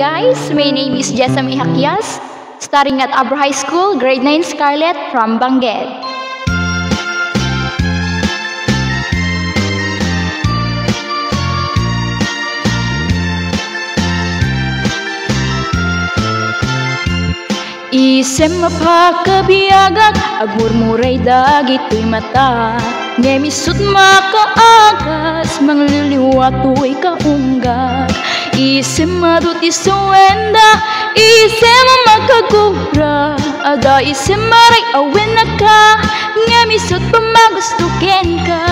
guys, my name is Jessamine Hakyas, studying at Abra High School, grade 9 Scarlett from Benguet. Isem mapakabiyagat, agmurmuray dagito'y mata. Ngemisut makaagas, mangliliwato'y kaunggat. Isem maduti suwenda, isem makagura. Ada isem maray awen ka, ngemisut pamagustuken ka.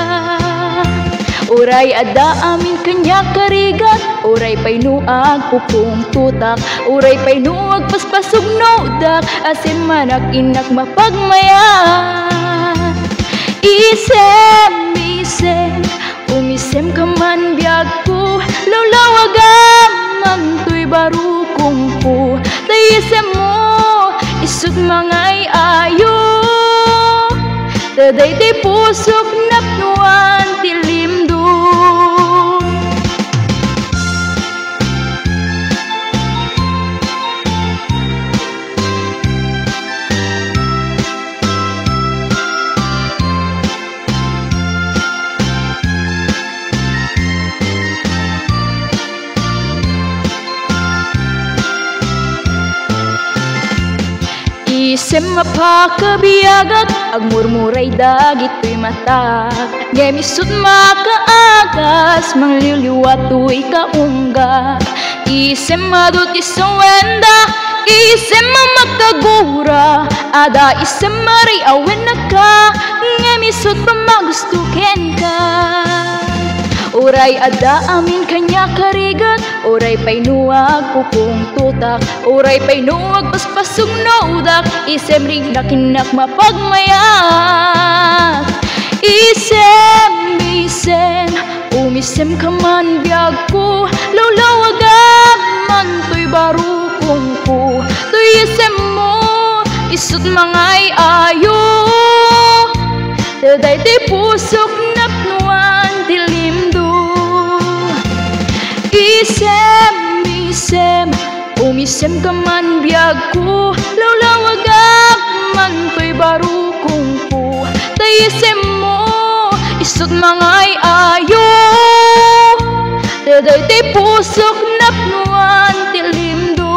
Uray ada amin kanya karigat, uray pa'y nuag pupong tutak, uray pa'y nuag paspasog nodak, asin manak inak mapagmaya. Isem, isem, umisem ka man biyag ko, lawlawagam manto'y baru kungpo. Tayisem mo, isut mangay ayo, taday tay pusok napnuan tilim dun. Isem mapakabiyagat, agmurmuray dagito'y mata. Ngemisut makaagas, mangliliwato'y kaungga. Isem maduti suwenda, isem makagura. Ada isem maray awen ka, ngemisut pamagustuken ka. Uray ada amin kanya karigat, uray pa'y nuag pupong tutak, uray pa'y nuag paspasog nodak, isem ring nakinak mapagmaya. Isem, isem, umisem ka man biyag ko, lawlawagam manto'y baru kungko. To'y isem mo, isut mangay ayo, taday tay pusok napnuan tilim do. Isem, isem, umisem ka man biyag ko, lawlawagam manto'y baru kungko. Tayisem mo, isut mangay ayo, taday tay pusok napnuan tilim do.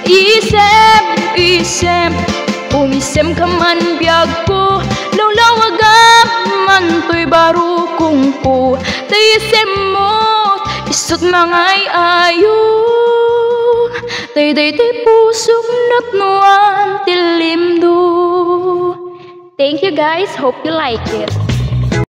Isem, isem, umisem ka man biyag ko, lawlawagam manto'y baru kungko. Tayisem mo, isut mangay ayo, taday tay pusok napnuan tilim do. Thank you guys, hope you like it.